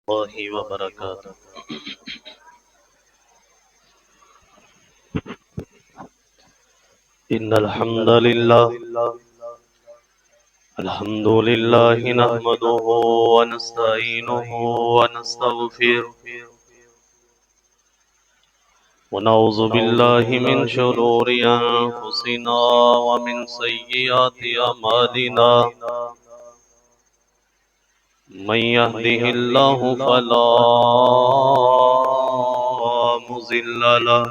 الله وبركاته. إن الحمد لله نحمده ونستعينه ونستغفره ونعوذ بالله من شرور أنفسنا ومن سيئات أعمالنا. من يهده الله فلا مضل له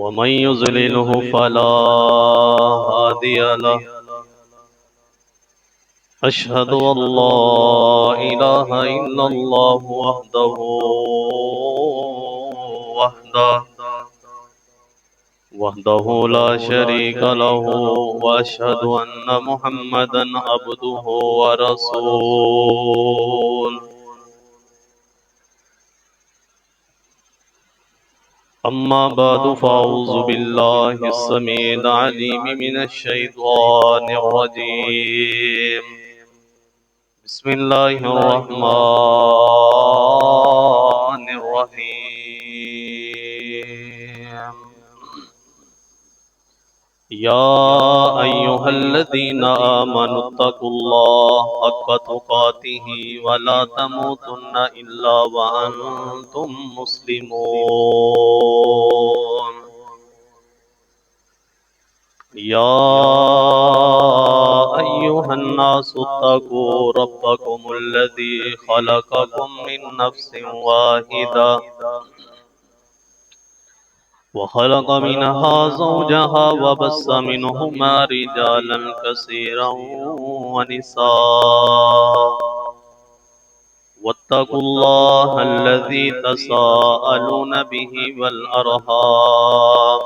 ومن يضلله فلا هادي له. أشهد أن لا إله إلا الله وحده وحده لا شريك له، وأشهد أن محمدا عبده ورسوله. أما بعد فأعوذ بالله السميع العليم من الشيطان الرجيم. بسم الله الرحمن الرحيم. يا أيها الذين آمنوا اتقوا الله حق تقاته ولا تموتن إلا وأنتم مسلمون. يا أيها الناس اتقوا ربكم الذي خلقكم من نفس واحدة وخلق منها زوجها وبث منهما رجالا كثيرا ونساء. واتقوا الله الذي تساءلون به والأرحام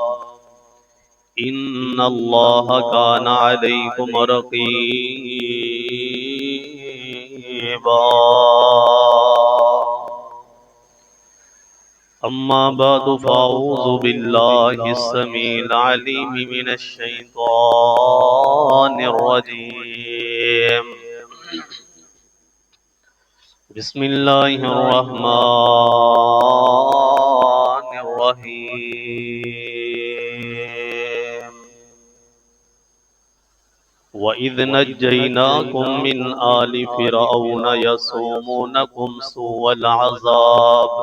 إن الله كان عليكم رقيبا. أما بعد فأعوذ بالله السميع العليم من الشيطان الرجيم. بسم الله الرحمن الرحيم. وإذ نجيناكم من آل فرعون يسومونكم سوء العذاب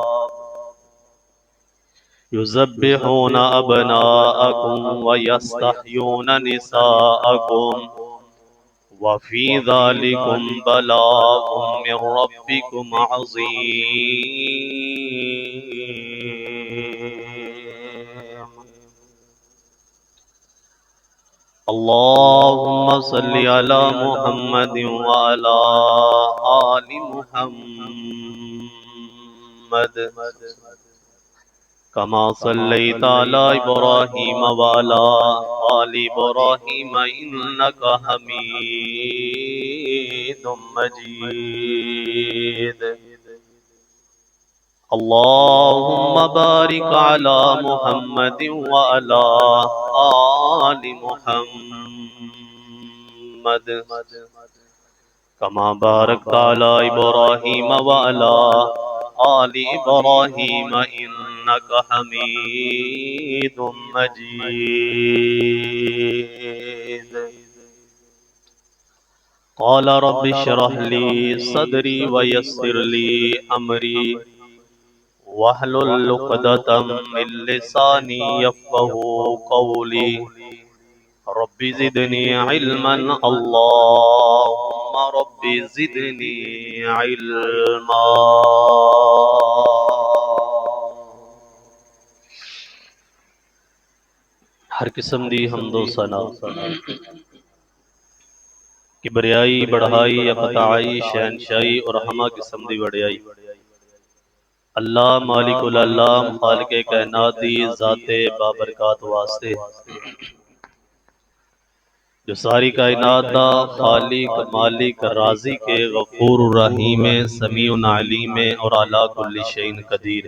يذبحون أبناءكم ويستحيون نساءكم وفي ذلكم بلاء من ربكم عظيم. اللهم صل على محمد وعلى آل محمد كما صليت على إبراهيم وعلى آل إبراهيم إنك حميد مجيد. اللهم بارك على محمد وعلى آل محمد كما باركت على إبراهيم وعلى آل إبراهيم إنك حميد مجيد. قال رب اشرح لي صدري ويسر لي أمري واحلل عقدة من لساني يفقهوا قولي. رب زدني علما اللهم رب زدني علما. हर किस्म दी हमदो सना किबरियाई बढ़ाई अकताई शहनशाही और हमा किस्म दी वड़ियाई अल्लाह मालिकुल अल्लाह खालिके कायनात दी ज़ाते बाबरकात वास्ते जो सारी कायनात दा खालिक मालिक राजी के गफूर रहीम समीउन अलीम और अला कुल्ली शैइन कदीर।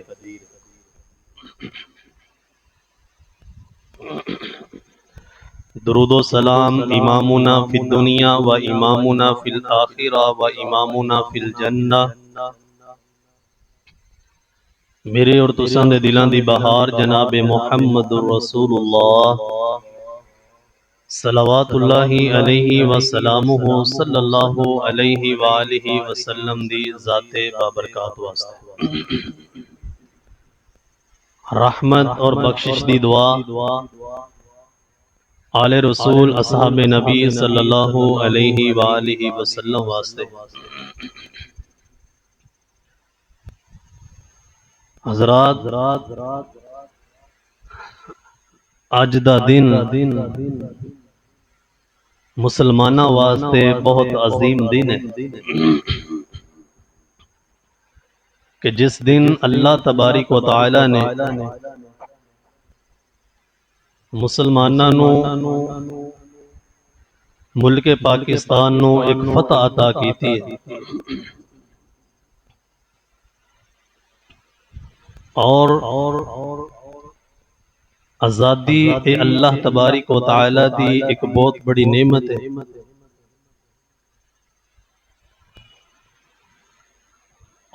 दुरूदो सलाम इमामुना फिद दुनिया व इमामुना फिल आखिरा व इमामुना फिल जन्ना। मेरे और तुसां दे दिलां दी बहार जनाब मुहम्मदुर रसूलुल्लाह सलवातुल्लाहि अलैहि व सलामुहु सल्लल्लाहु अलैहि व आलिहि वसल्लम दी ज़ाते बाबरकात वास्ते रहमत और बख्शिश दी दुआ आले रसूल असहाब नबी सल्लल्लाहु अलैहि व आलिहि वसल्लम वास्ते। हज़रात अज दा दिन मुसलमाना वास्ते बहुत अजीम दिन है कि जिस दिन अल्लाह तबारिक व तआला ने मुसलमाना नू मुल्क पाकिस्तान नू एक फतह अता की थी। और आज़ादी ए अल्लाह तबारिक व तआला दी एक बहुत बड़ी नेमत है।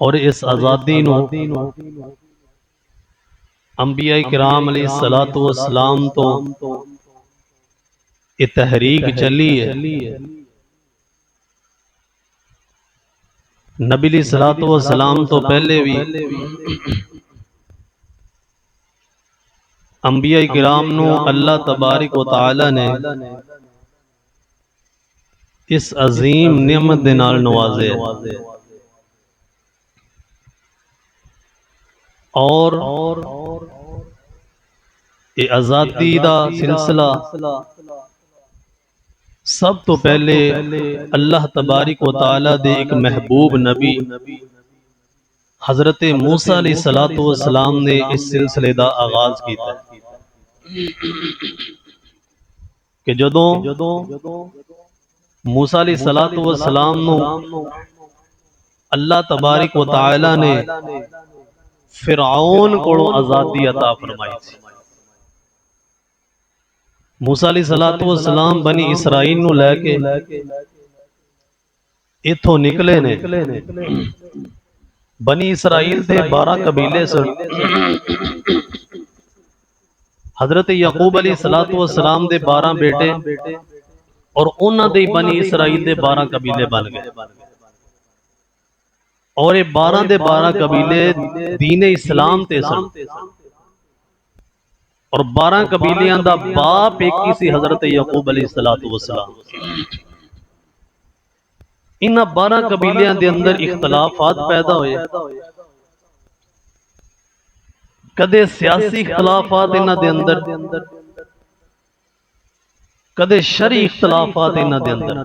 और इस आज़ादी नू अंबिया किराम अलैहिस्सलातु वस्सलाम तो ये तहरीक चली है। नबी अलैहिस्सलातु वस्सलाम तो पहले भी अंबिया किराम नू अल्लाह तबारिक व तआला ने इस अजीम नेमत दे नाल नवाजे। और ये आज़ादी दा सिलसिला सब तो पहले अल्लाह तबारिक व तआला दे एक महबूब नबी हजरत मूसा अलैहिस्सलातु वस्सलाम ने इस सिलसिले दा आगाज किया कि जदों मूसा अलैहिस्सलातु वस्सलाम नू अल्लाह तबारिक व तआला ने फिरऔन कोलों आजादी अता फरमाई थी। मूसा अलैहिस्सलातु वस्सलाम बनी इसराइल नू लैके इथों निकले ने। बनी इसराइल दे 12 कबीले सन। हजरत यकूब अलैहिस्सलातु वस्सलाम दे 12 बेटे और उन्हां दे बनी इसराइल दे 12 कबीले बन गए। और ये 12 दे 12 कबीले दीन इस्लाम ते सन। और 12 कबीलियां दा बाप एक ही सी हजरत यकूब अलैहिस्सलातु वस्सलाम। इन्हां 12 कबीलियां दे अंदर इख्तलाफात पैदा हुए। कदे सियासी इख्तलाफात इन्हां दे अंदर, कदे शरी इख्तलाफात इन्हां दे अंदर।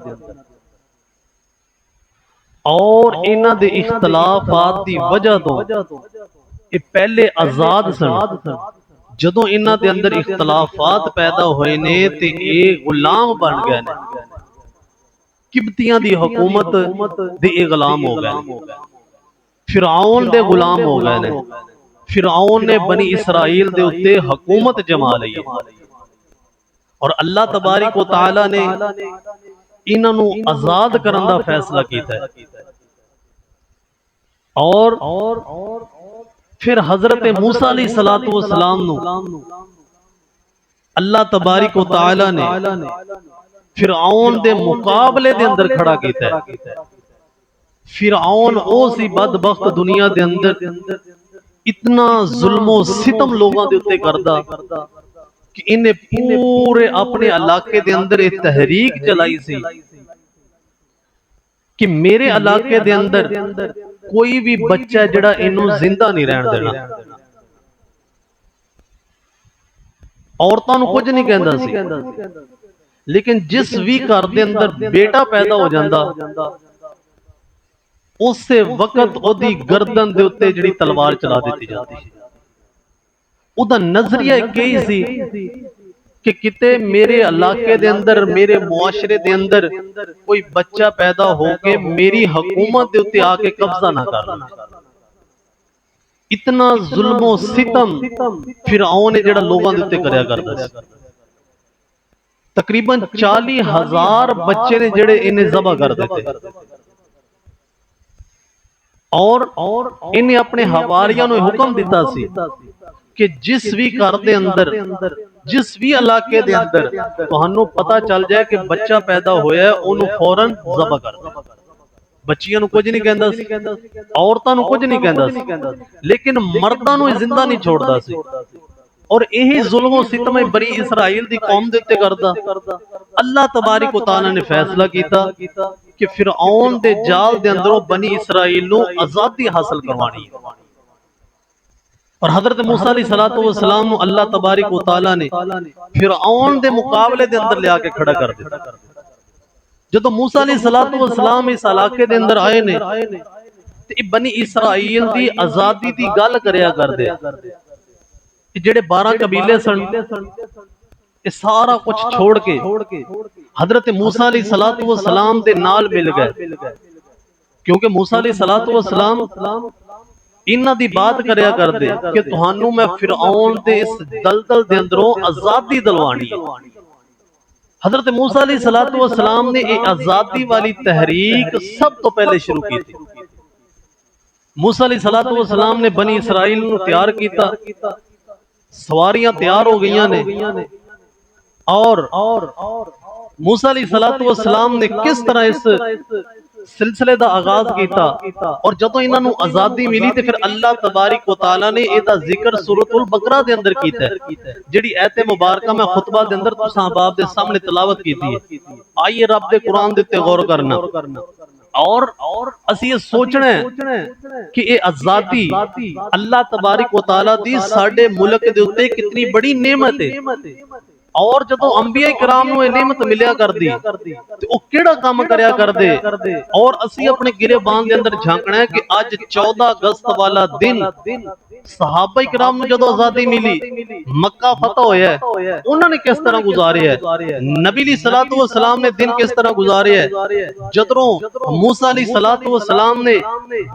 और इन्हां दे इख्तलाफात दी वजह तो ये पहले आजाद सन। जदों इन्हां दे अंदर इख्तलाफात पैदा होए ने ते ये गुलाम बन गए ने। किब्तियां दी हुकूमत दे ये गुलाम हो गए। फिरऔन दे गुलाम हो गए ने। फिरऔन ने बनी इसराइल दे उत्ते हुकूमत जमा लई। और अल्लाह तबारिक व तआला ने इन्हां नू आजाद करन दा फैसला कीता है। और फिर हजरत मूसा अलैहिस्सलातु वस्सलाम नू अल्लाह तबारिक व तआला ने फिरऔन दे मुकाबले दे अंदर खड़ा कीता है। फिरऔन ओ सी बदबख्त दुनिया दे अंदर इतना जुल्मो सितम लोगों दे उत्ते करदा कि इन्हें पूरे अपने इलाके दे अंदर एक तहरीक चलाई सी कि मेरे इलाके दे अंदर कोई भी बच्चा जड़ा इनू जिंदा नहीं रहन देना। औरतां नू कुछ नहीं कहंदा सी, लेकिन जिस भी घर दे अंदर बेटा पैदा हो जांदा उसे वक्त ओदी गर्दन दे उत्ते जड़ी तलवार चला दी जाती। उदा नजरिया यही सी कि किते मेरे इलाके दे अंदर, मेरे मुआशरे दे अंदर कोई बच्चा पैदा होके मेरी हुकूमत दे उत्ते आके कब्जा ना कर ले। इतना जुल्मो सितम फिरऔन ने जेड़ा लोगां दे उत्ते करया करदा सी। तकरीबन 40,000 बच्चे ने जेड़े इन्हें ज़बह कर देते और इन्हें अपने हवारियां ने हुक्म दिता सी कि जिस भी घर दे अंदर जिस भी इलाके दे अंदर तुहानू पता चल जाए कि बच्चा पैदा होया है उन्होंने फौरन ज़बह कर दो। बच्चियां नू कुछ नहीं कहंदा सी, औरतां नू कुछ नहीं कहंदा सी, लेकिन मर्दां नू जिंदा नहीं छोड़दा सी। और यही जुल्म सितम बनी इसराइल दी कौम दे उत्ते करदा। अल्लाह तबारक व तआला ने फैसला कीता कि फिरऔन दे जाल दे अंदरों बनी इसराइल नू आजादी हासिल करवानी है। और हजरत मूसा अलैहिस्सलातु वस्सलाम नू अल्लाह तबारक व तआला ने फिरऔन दे मुकाबले दे अंदर लिया के खड़ा कर दिता। जदों मूसा अलैहिस्सलातु वस्सलाम इस इलाके दे अंदर आए ने ते बनी इसराइल दी आजादी दी गल करया करदे जेड़े 12 कबीले सन ये सारा कुछ छोड़ के हजरत मूसा अलैहिस्सलातु वस्सलाम दे नाल मिल गए, क्योंकि मूसा अलैहिस्सलातु वस्सलाम इन्हां दी बात करया करदे कि तुहानू मैं फिरऔन दे इस दलदल दे अंदरों आजादी दिलवानी है। हजरत मूसा अलैहिस्सलातु वस्सलाम ने ये आजादी वाली तहरीक सब तो पहले शुरू की थी। मूसा अलैहिस्सलातु वस्सलाम ने बनी इसराइल नू तैयार किया, सवारियां तैयार हो गई ने और मूसा अलैहिस्सलातु वस्सलाम ने किस तरह इस सिलसिले का आगाज किया। और जदों इन्हां नू आजादी मिली तो फिर अल्लाह तबारक व तआला ने इहदा जिक्र सूरतुल बकरा दे अंदर कीता है, जिहड़ी आयत मुबारका मैं खुतबा दे अंदर तुसां बाप दे सामने तिलावत कीती है। आइए रब दे कुरान दे उत्ते गौर करना और असी ये सोचना है कि ये आजादी अल्लाह तबारक व तआला दी साडे मुल्क दे उत्ते कितनी बड़ी नेमत है। और जदों अंबिया कराम नू नेमत मिलिया करदी ते ओ केड़ा काम करया करदे। और असी अपने गिरेबान दे अंदर झांकना है कि आज 14 अगस्त वाला दिन सहाबा इकराम नू जदों आजादी मिली, मक्का फतह होया है, उन्होंने किस तरह गुजारे है, नबी अलैहिस्सलातु वस्सलाम ने दिन किस तरह गुजारे है। जदों मूसा अलैहिस्सलातु वस्सलाम ने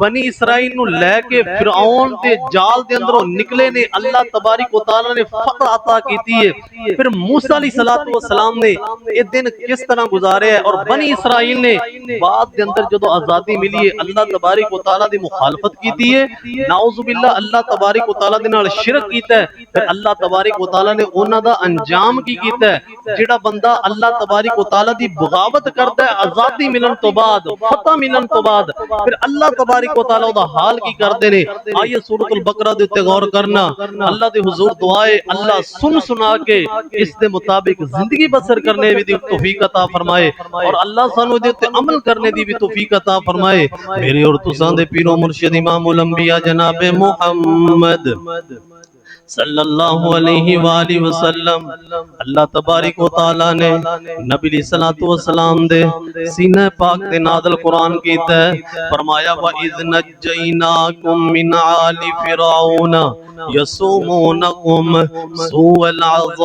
बनी इसराइल नू लेके फिरऔन दे जाल दे अंदरों निकले ने, अल्लाह तबारक व तआला ने फतह अता कीती है। फिर मूसा अलैहिस्सलातु वस्सलाम ने ये दिन किस तरह गुजारे है और बनी इसराइल ने बाद दे अंदर जदों आजादी मिली है अल्लाह तबारक व तआला दी मुखालफत कीती है, नाउजुबिल्लाह अल्लाह तबारक व तआला दे नाल शिरक कीता है। फिर अल्लाह तबारक व तआला ने उन्हां दा अंजाम की कीता है। जेड़ा बंदा अल्लाह तबारक व तआला दी बगावत करदा है आजादी मिलन तो बाद, फतह मिलन तो बाद, फिर अल्लाह तबारक व तआला ओदा हाल की करदे ने। आइए सूरतुल बकरा दे उत्ते गौर करना, अल्लाह दे हुजूर दुआए अल्लाह सुन सुना के इस दे मुताबिक जिंदगी बसर करने दी तौफीक अता फरमाए और अल्लाह सानू दे उत्ते अमल करने दी भी तौफीक अता फरमाए। मेरे और तुसां दे पीरो मुर्शिद इमामुल अंबिया जनाबे मुहम्मद सल्लल्लाहु अलैहि वाली वसल्लम अल्लाह तबारक व तआला ने नबी अलैहिस्सलातु वस्सलाम दे सीने पाक दे नाज़िल कुरान कीता है। फरमाया व इज़ नज्जैनाकुम मिन आलि फिरऔन यसुमूनकुम सूअल अज़ाब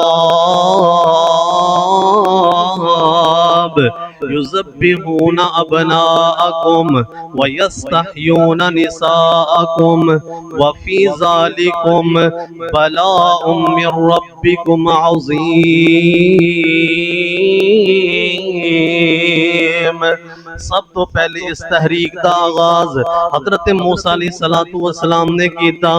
युज़ब्बिहूना अबनाअकुम व यस्तहयूना निसाअकुम व फी ज़ालिकुम बलाउम मिर रब्बिकुम अज़ीम। सब तो पहले इस तहरीक का आगाज हजरत मूसा अलैहिस्सलातु वस्सलाम ने कीता।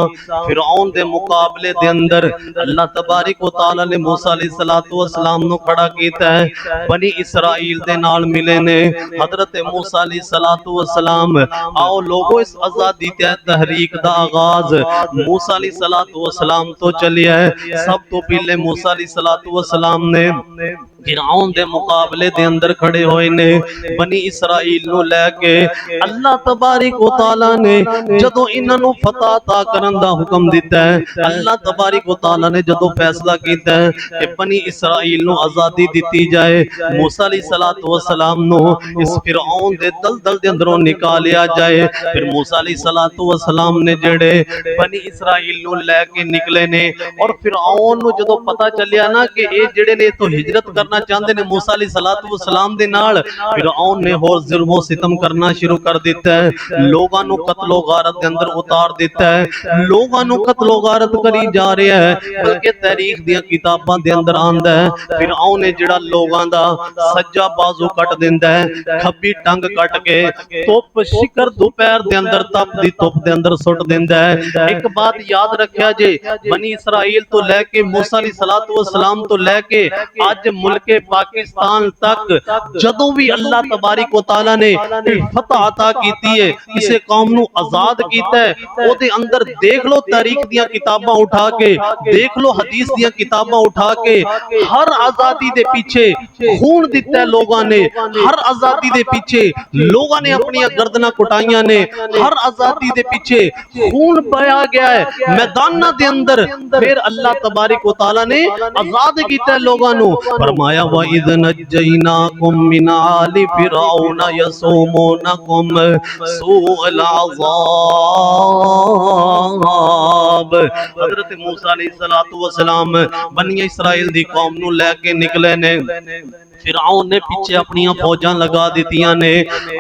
फिरऔन दे मुकाबले दे अंदर अल्लाह तबारक व तआला ने मूसा अलैहिस्सलातु वस्सलाम नु खड़ा कीता है। बनी इसराइल दे नाल मिले ने हजरत मूसा अलैहिस्सलातु वस्सलाम। आओ लोगो इस आजादी ते तहरीक दा आगाज मूसा अलैहिस्सलातु वस्सलाम तो चलिया है। सब तो पहले मूसा अलैहिस्सलातु वस्सलाम ने फिरऔन दे मुकाबले दे अंदर खड़े होए ने बनी इसराइल नु लेके अल्लाह तबारक व तआला ने जदों इन्हां नु फतह अता करन दा हुक्म दिता है, अल्लाह तबारक व तआला ने जदों फैसला कीता है कि बनी इसराइल नु आजादी दिती जाए, मूसा अलैहिस्सलातु वस्सलाम नु इस फिरऔन दे दलदल दे अंदरों निकालिया जाए। फिर मूसा अलैहिस्सलातु वस्सलाम ने जेड़े बनी इसराइल नु लेके निकले ने और फिरऔन नु जदों पता चलिया ना कि ये जेड़े ने तो हिजरत करना चाहते ने मूसा अलैहिस्सलातु वस्सलाम दे नाल, फिरऔन ने होर जुल्मो सितम करना शुरू कर दिता है, लोगों को कत्लो गारत के अंदर उतार दिता है, लोगों को कत्लो गारत करी जा रहा है। बल्कि तारीख दी किताबां दे अंदर आंदा है फिरऔन ने जिहड़ा लोगों दा सज्जा बाजू कट दिंदा है, खब्बी टंग कट के धुप शिखर दोपहर दे अंदर तप दी धुप दे अंदर सुट दिंदा है। एक बात याद रखिया जे, बनी इसराइल तो लैके मूसा अलैहिस्सलातु वस्सलाम तो लैके अज मुल्के पाकिस्तान तक जदों भी अल्लाह तबारक व तआला ने फतह अता कीती है, किसी कौम नू आजाद कीता है, ओदे अंदर देख लो तारीख दियां किताबां उठा के, देख लो हदीस दियां किताबां उठा के, हर आजादी दे पीछे खून दिता है लोगों ने, हर आजादी दे पीछे लोगों ने अपनी गर्दना कुटाइयां ने, हर आजादी दे पीछे खून बहाया गया है मैदाना दे अंदर। फिर अल्लाह तबारक व तआला ने आजाद कीता है लोगों नु। फरमाया व इद नजैनाकुम मिन आलि फिरऔन यसुमुनकुम सूअल अज़ाब। हजरत मूसा अलैहिस्सलातु वस्सलाम बनी इसराइल दी कौम नु लेके निकले ने, फिरऔन ने पीछे अपनी फौजां लगा दितियां ने,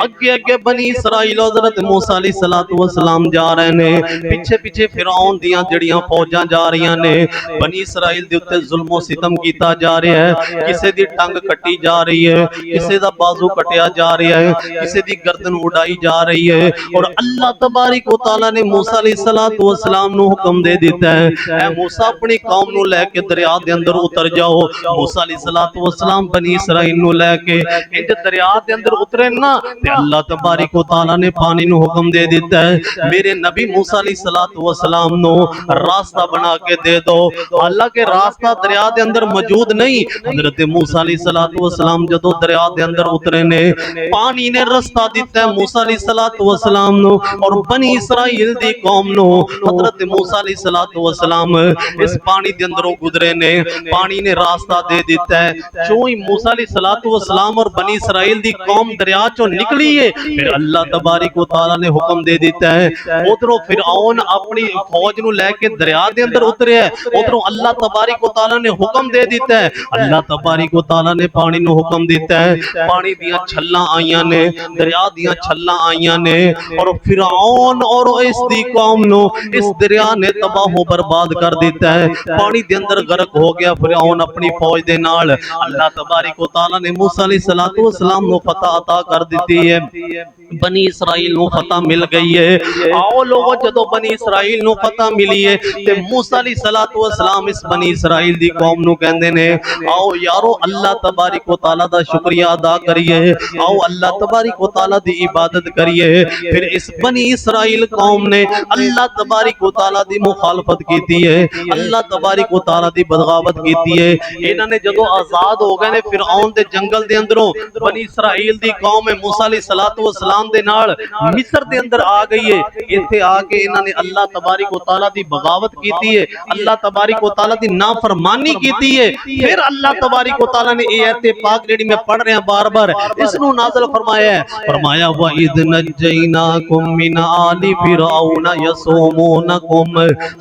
अगे अगे बनी इसराइल हजरत मूसा अलैहिस्सलातु वस्सलाम जा रहे ने, पीछे पीछे फिरऔन दियां जड़ियां फौजां जा रही ने। बनी इसराइल दे उत्ते जुल्मो सितम कीता जा रहा है, किसी दी टंग कटी जा रही है, किसी दा बाजू कटिया जा रहा है, किसी दी गर्दन उड़ाई जा रही है। और अल्लाह तबारक व तआला ने मूसा अलैहिस्सलातु वस्सलाम नु हुक्म दे दिता है, ऐ मूसा अपनी कौम नु लेके दरिया दे अंदर उतर जाओ। मूसा अलैहिस्सलातु वस्सलाम बनी इसराइल नु लेके इंज दरिया दे अंदर उतरे ना, ते अल्लाह तबारक व तआला ने पानी नु हुक्म दे दिता है, मेरे नबी मूसा अलैहिस्सलातु वस्सलाम नु रास्ता बना के दे दो। हालांकि रास्ता दरिया दे अंदर मौजूद नहीं। हजरत मूसा अलैहिस्सलातु वस्सलाम जदों दरिया दे अंदर उतरे ने, पानी ने रास्ता दिता है मूसा अलैहिस्सलातु वस्सलाम नु और बनी इसराइल दी कौम नु। हजरत मूसा अलैहिस्सलातु वस्सलाम इस पानी दे अंदरों गुजरे ने, पानी ने रास्ता दे दिता है। जो ही मूसा अलैहिस्सलातु वस्सलाम और बनी इसराइल दी कौम दरिया चों निकली है, फिर अल्लाह तबारक व तआला ने हुक्म दे दिता है, उधरों फिरऔन अपनी फौज नु लेके दरिया दे अंदर उतरे है, उधरों अल्लाह तबारक व तआला ने हुक्म दे दिता है, अल्लाह तबारक व तआला ने पानी नु हुक्म दिता है, पानी दियां छल्लां आईयां ने, दरिया दियां छल्लां आईयां ने, और फिरऔन और इस दी कौम नु इस दरिया ने तबाह बर्बाद कर दिता है, पानी दे अंदर गर्क हो गया फिरऔन अपनी फौज दे नाल। अल्लाह तबारक व तआला ने मूसा अलैहिस्सलातु वस्सलाम नु फतह अता कर दी है, बनी इसराइल नु फतह मिल गई है। आओ लोगों, जदों बनी इसराइल नु फतह मिली है ते मूसा अलैहिस्सलातु वस्सलाम इस बनी इसराइल दी कौम नु कहंदे ने, आओ यारो अल्लाह तबारक व तआला दा शुक्रिया अदा करिए, आओ अल्लाह तबारक व तआला दी इबादत करिए। फिर इस बनी इसराइल कौम ने अल्लाह तबारक व तआला दी मुखालफत कीती है, अल्लाह तबारक व तआला दी बगावत कीती है। इन्हां ने जदों आजाद हो गए ने फिरऔन दे जंगल दे अंदरों, बनी इसराइल दी कौम है मूसा अलैहिस्सलातु वस्सलाम दे नाल मिस्र दे अंदर आ गई है। इत्थे आके इन्हां ने अल्लाह तबारक व तआला दी बगावत कीती है, अल्लाह तबारक व तआला दी नाफरमानी कीती है। फिर अल्लाह तबारक व तआला ने ये आयत पाक जेडी मैं पढ़ रहा बार बार इसनु नाज़िल फरमाया है, फरमाया व इद नजैनाकुम मिन आलि फिरऔन यसुमुनकुम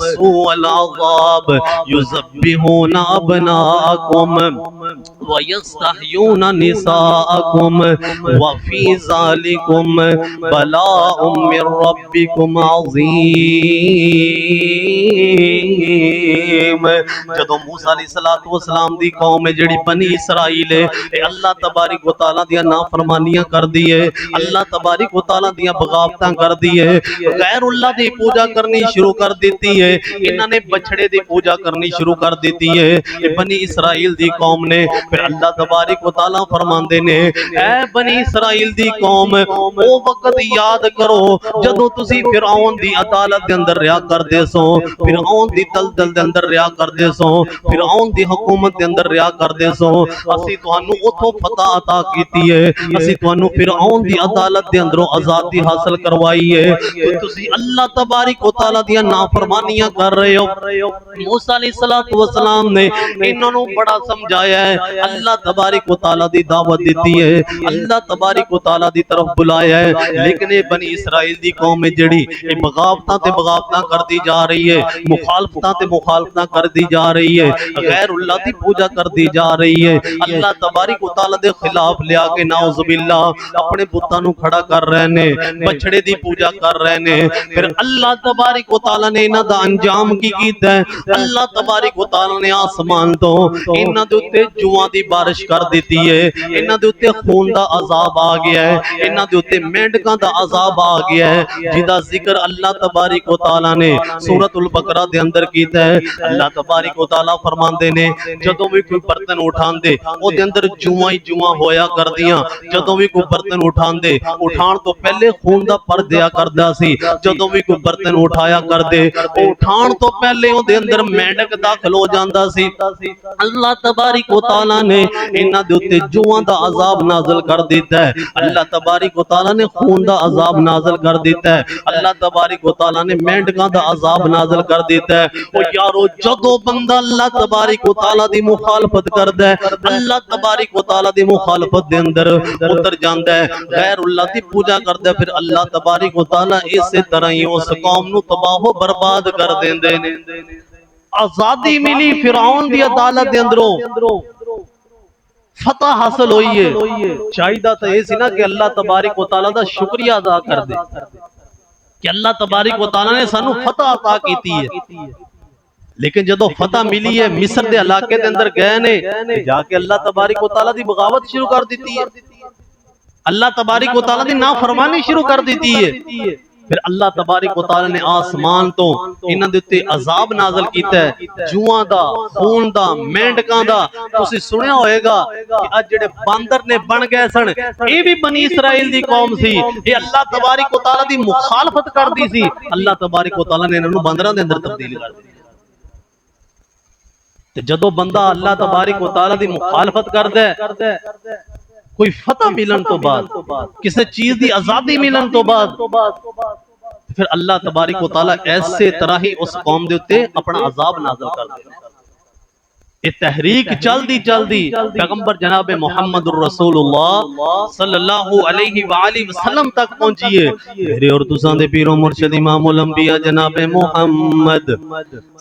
सूअल अज़ाब युज़ब्बिहुना अबनाकुम व यस्तहयूना निसाअकुम व फी ज़ालिकुम बलाउम मिर रब्बिकुम अज़ीम। जदों मूसा अलैहिस्सलातु वस्सलाम दी कौम है जेड़ी बनी इसराइल है, अल्लाह तबारक व तआला दियां नाफरमानियां कर दी है, अल्लाह तबारक व तआला दियां बगावतां कर दी है, गैरुल्लाह दी पूजा करनी शुरू कर देती है, इन्हां ने बछड़े दी पूजा करनी शुरू कर देती है बनी इसराइल दी कौम ने। फिर अल्लाह तबारक व तआला फरमांदे ने, ऐ बनी इसराइल दी कौम ओ वक्त याद करो जदों तुसी फिरऔन दी अदालत दे अंदर रिया करदे सो, फिरऔन दी दलदल दे अंदर रिया करदे सो, फिरऔन दी हुकूमत दे अंदर रिया करदे सो। असी तुहानू उथों फतह अता कीती है, असी तुहानू फिरऔन दी अदालत दे अंदरों आजादी हासिल करवाई है, तो तुसी अल्लाह तबारक व तआला दियां नाफरमानियां कर रहे हो। मूसा अलैहिस्सलातु वस्सलाम ने इन्हां नू बड़ा समझाया है, अल्लाह तबारिक व तआला दी दावत दी है, अल्लाह तबारिक व तआला दी तरफ बुलाया है। लेकिन ये बनी इसराइल दी कौम है जेड़ी ये बगावतां ते बगावतां करती जा रही है, मुखालफतां ते मुखालफतां करती जा रही है, गैरुल्लाह दी पूजा करती जा रही है, अल्लाह तबारिक व तआला दे खिलाफ लिया के नाउजुबिल्लाह अपने बुतां नू खड़ा कर रहे ने, बछड़े दी पूजा कर रहे ने। फिर अल्लाह तबारिक व तआला ने इन्हां दा अंजाम की कीता है? अल्लाह तबारिक व तआला ने आसमान तो इन्हां दे उत्ते जुआं दी बारिश कर दी है, इन्हां दे उत्ते खून दा अजाब आ गया है, इन्हां दे उत्ते मेंढकां दा अजाब आ गया है, जिदा जिक्र अल्लाह तबारिक व तआला ने सूरतुल बकरा दे अंदर कीता है। अल्लाह तबारिक व तआला फरमांदे ने जदों भी कोई बर्तन उठांदे ओदे अंदर जुआं ही जुआं होया करदियां, जदों भी कोई बर्तन उठांदे उठाण तो पहले खून दा पर दिया करदा सी, जदों भी कोई बर्तन उठाया करदे उठाण तो पहले ओदे अंदर मेंढक दाखल हो जांदा सी। अल्लाह तबारिक व तआला ने इन्हां दे उत्ते जुआं दा अजाब नाज़िल कर दिता है, अल्लाह तबारिक व तआला ने खून दा अजाब नाज़िल कर दिता है, अल्लाह तबारिक व तआला ने मेंढकां दा अजाब नाज़िल कर दिता है। ओ यारो जदों बंदा अल्लाह तबारिक व तआला दी मुखालफत करदा है, अल्लाह तबारिक व तआला दी मुखालफत दे अंदर उतर जांदा है, गैरुल्लाह दी पूजा करदा है, फिर अल्लाह तबारिक व तआला इस तरह ही उस कौम नू तबाह बर्बाद कर देंदे ने। आजादी मिली फिरौन दी अदालत दे अंदरों, फतह हासिल हुई है, चाहिदा तो यह सी ना कि अल्लाह तबारिक व तआला दा शुक्रिया अदा कर दे कि अल्लाह तबारिक व तआला ने सानू फतह अता कीती है। लेकिन जदों फतह मिली है मिस्र दे इलाके दे अंदर गए ने जाके अल्लाह तबारिक व तआला दी बगावत शुरू कर दी है, अल्लाह तबारिक व तआला दी नाफरमानी शुरू कर दी है। फिर अल्लाह तबारिक व तआला ने आसमान तो इन्हां दे उत्ते अजाब नाज़िल कीता है, जुआं दा, खून दा, मेंढकां दा। तुसीं सुनिया होएगा कि अज जेड़े बांदर ने बन गए सन, ये भी बनी इसराइल दी कौम सी, ये अल्लाह तबारिक व तआला दी मुखालफत करदी सी, अल्लाह तबारिक व तआला ने इन्हां नूं बांदरां दे अंदर तब्दील कर दित्ता। ते जदों बंदा अल्लाह तबारिक व तआला दी मुखालफत करदा है, कोई फतह मिलन तो बाद, किसी चीज की आजादी मिलन तो बाद, फिर अल्लाह तबारिक व तआला ऐसे तरह ही उस कौम दे उत्ते अपना अजाब नाज़िल कर देता। ये तहरीक चलदी चलदी पैगंबर जनाब मुहम्मदुर रसूलुल्लाह सल्लल्लाहु अलैहि वालैहि वसल्लम तक पहुंची है। मेरे और तुसां दे पीरो मुर्शिद इमामुल अंबिया जनाब मुहम्मद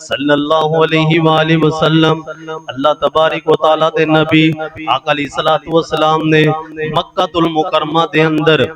सल्लल्लाहु अलैहि वालैहि वसल्लम अल्लाह तबारिक व तआला दे नबी आका अलैहिस्सलातु वस्सलाम ने मक्कातुल मुकर्रमा दे अंदर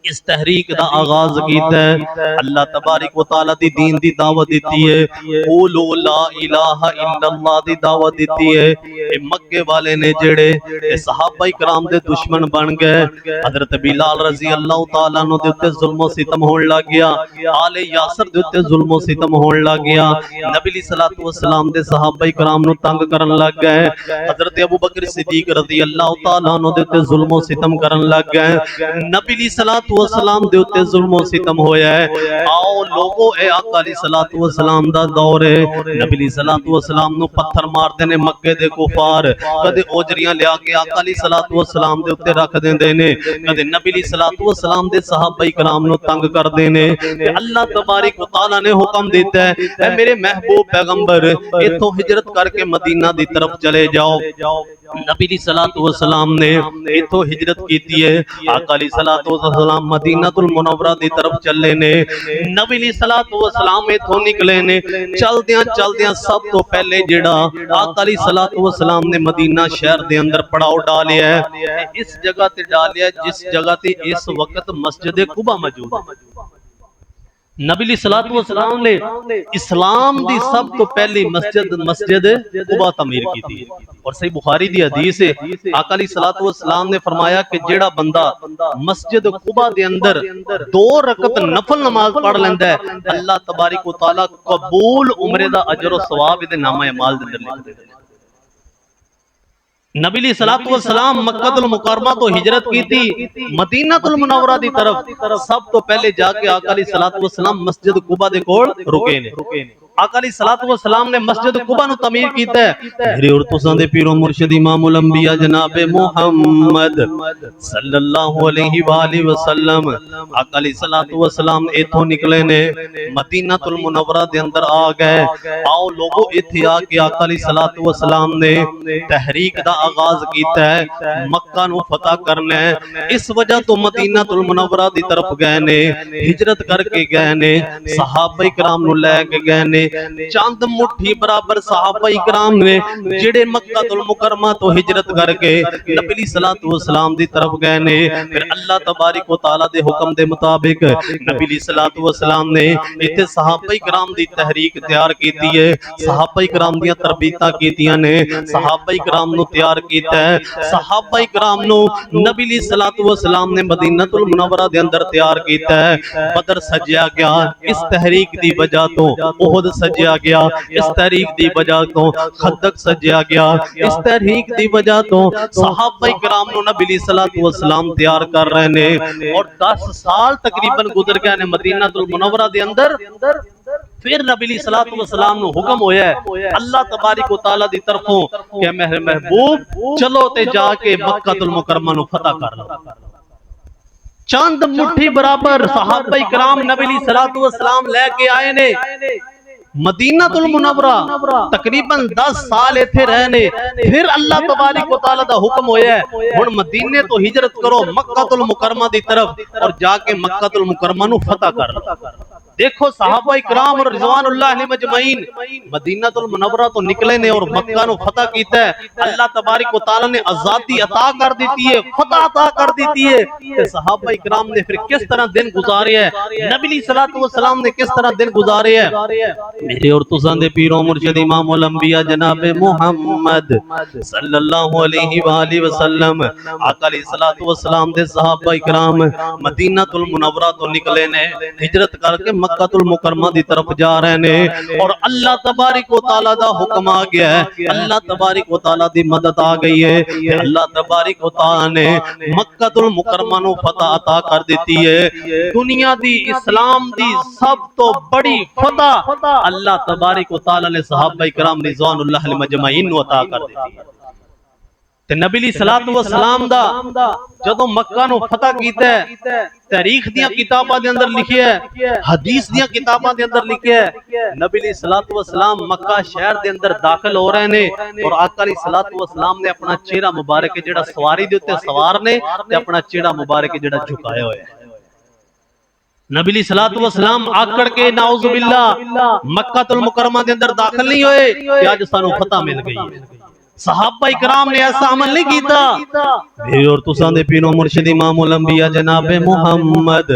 इस तहरीक दा आगाज कीता है। अल्लाह तबारिक व तआला दी दीन दी दावत दी है, क़ूलू ला इलाहा इल्लल्लाह दी दावत दी है। ए मक्के वाले ने जेड़े ए सहाबा इकराम दे दुश्मन बन गए, हजरत बिलाल रजी अल्लाह तआला अन्हु दे उत्ते जुल्म सितम होण लग गया, आले यासर दे उत्ते जुल्म सितम होण लग गया, नबी सल्लल्लाहु अलैहि वसल्लम दे सहाबा इकराम नु तंग करन लग गए, हजरत अबू बकर सिद्दीक रजी अल्लाह तआला अन्हु दे उत्ते जुल्म सितम करन लग गए, नबी सल्लल्लाहु वसलाम दे उत्ते जुल्म सितम होया है। आओ लोगो ए आका अलैहिस्सलातु वसलाम दा दौर है, नबी अलैहिस्सलातु वसलाम नु पत्थर मारदे ने मक्के दे कुफार, कदे ओजरियां लिया के आका अलैहिस्सलातु वसलाम दे उत्ते रख देंदे ने, कदे नबी अलैहिस्सलातु वसलाम दे सहाबा इकराम नु तंग करदे ने। अल्लाह तबारिक व तआला ने हुक्म दिता है, ए मेरे महबूब पैगंबर इथों हिजरत करके मदीना दी तरफ चले जाओ। नबी अलैहिस्सलातु वसलाम ने इथों हिजरत कीती है, आका अलैहिस्सलातु वसलाम मदीनातुल मुनव्वरा दी तरफ चले ने, नबी अलैहिस्सलातु वसलाम इथों निकले ने। चलदियां चलदियां सब तो पहले जेड़ा आका अलैहिस्सलातु वसलाम ने मदीना शहर दे अंदर पड़ाव डालिया है, इस जगह ते डालिया जिस जगह ते इस वक्त मस्जिद कुबा मौजूद है। नबी अलैहिस्सलातु वसलाम ने इस्लाम दी सब तो पहली मस्जिद कुबा तमीर की थी, और सही बुखारी दी हदीस है, आका अलैहिस्सलातु वसलाम ने फरमाया कि जेड़ा बंदा मस्जिद कुबा दे अंदर 2 रकत नफल नमाज पढ़ लेंदा है, अल्लाह तबारिक व तआला कबूल उम्रे दा अजर और सवाब इहदे नामा अमाल दे अंदर लिख देंदे। नबी अलैहिस्सलातु वस्सलाम मक्कातुल मुकर्रमा तो हिजरत की थी मदीनातुल मुनव्वरा दी तरफ, सब तो पहले जाके आका अलैहिस्सलातु वस्सलाम मस्जिद कुबा दे कोल रुके ने। आका अलैहिस्सलातु वस्सलाम ने मस्जिद कुबा नु तमीर कीता है। मेरे और तुसां दे पीरो मुर्शिद इमामुल अंबिया जनाब मुहम्मद सल्लल्लाहु अलैहि वसल्लम आका अलैहिस्सलातु वस्सलाम इथों निकले ने मदीनातुल मुनव्वरा दे अंदर आ गए। आओ लोगो इथे आके आका अलैहिस्सलातु वस्सलाम ने तहरीक दा आगाज कीता है, मक्का नु फतह करना है। इस वजह तो मदीनातुल मुनव्वरा दी तरफ गए ने, हिजरत करके गए ने, सहाबा इकराम नु लेके गए ने। चंद मुट्ठी बराबर सहाबा इकराम ने जेड़े मक्कातुल मुकरमा तो हिजरत करके नबी सल्लल्लाहु अलैहि वसल्लम दी तरफ गए ने। फिर अल्लाह तबारक व तआला दे हुक्म दे मुताबिक नबी सल्लल्लाहु अलैहि वसल्लम ने इत्थे सहाबा इकराम दी तहरीक तैयार कीती है, सहाबा इकराम दी तरबीतां कीतियां ने, सहाबा इकराम नु तैयार कीता है। सहाबा इकराम नु नबी सल्लल्लाहु अलैहि वसल्लम ने मदीनातुल मुनव्वरा दे अंदर तैयार कीता है। बदर सजया गया इस तहरीक दी वजह तो, उहद सजया गया इस तहरीक दी वजह तो, खंदक सजया गया इस तहरीक दी वजह तो। सहाबा इकराम नु नबी सल्लल्लाहु अलैहि वसल्लम तैयार कर रहे ने और 10 साल तकरीबन गुजर गए ने मदीनातुल मुनव्वरा दे अंदर। फिर नबी सल्लल्लाहु अलैहि वसल्लम नु हुक्म होया अल्लाह तबारक व तआला दी तरफों कि मेरे महबूब चलो ते जाके मक्कातुल मुकरमा नु फतह कर लो। चंद मुट्ठी बराबर सहाबा इकराम नबी सल्लल्लाहु अलैहि वसल्लम लेके आए ने मदीनातुल मुनव्वरा। तकरीबन 10 साल इथे रहने। फिर अल्लाह तबारक व तआला दा हुक्म होया हुण मदीने तो हिजरत करो मक्कातुल मुकरमा दी तरफ और जाके मक्कातुल मुकरमा नु फतह कर लो। देखो सहाबा इकराम और रिजवानुल्लाह अलैहिम अजमईन मदीनातुल मुनव्वरा तो निकले ने और मक्का नु फतह कीता है। अल्लाह तबारक व तआला ने आजादी अता कर दी है, फतह अता कर दी है। ते सहाबा इकराम ने फिर किस तरह दिन गुजारे है, नबी सल्लल्लाहु अलैहि वसल्लम ने किस तरह दिन गुजारे है। मेरे और तुसां दे पीरो मुर्शिद इमामुल अंबिया जनाब मुहम्मद सल्लल्लाहु अलैहि वसल्लम आका अलैहिस्सलातु वस्सलाम दे सहाबा इकराम मदीनातुल मुनव्वरा तो निकले ने, हिजरत करके मक्कातुल मुकरमा दी तरफ जा रहे ने। और अल्लाह तबारक व तआला दा हुक्म आ गया है, अल्लाह तबारक व तआला दी मदद आ गई है। अल्लाह तबारक व तआला ने मक्कातुल मुकरमा नु फतह अता कर दी है। दुनिया दी इस्लाम दी सब तो बड़ी फतह अल्लाह तबारक व तआला ने सहाबा इकराम रिज़वानुल्लाह अलैहिम अजमईन नु अता कर दी है। ते नबी सल्लल्लाहु अलैहि वसल्लम दा जदों मक्का नु फतह कीता है, तारीख दियां किताबां दे अंदर लिखिया है, हदीस दियां किताबां दे अंदर लिखिया है नबी सल्लल्लाहु अलैहि वसल्लम मक्का शहर दे अंदर दाखिल हो रहे ने और आका सल्लल्लाहु अलैहि वसल्लम ने अपना चेहरा मुबारक जेड़ा सवारी दे उत्ते सवार ने ते अपना चेहरा मुबारक जेड़ा झुकाया होया है। नबी सल्लल्लाहु अलैहि वसल्लम आकड़ के नाउजुबिल्लाह मक्कातुल मुकरमा दे अंदर दाखिल नहीं होए कि आज सानू फतह मिल गई है। सहाबा इकराम ने ऐसा अमल नहीं कीता। मेरे और तुसां दे पीरो मुर्शिद इमामुल अंबिया जनाब मुहम्मद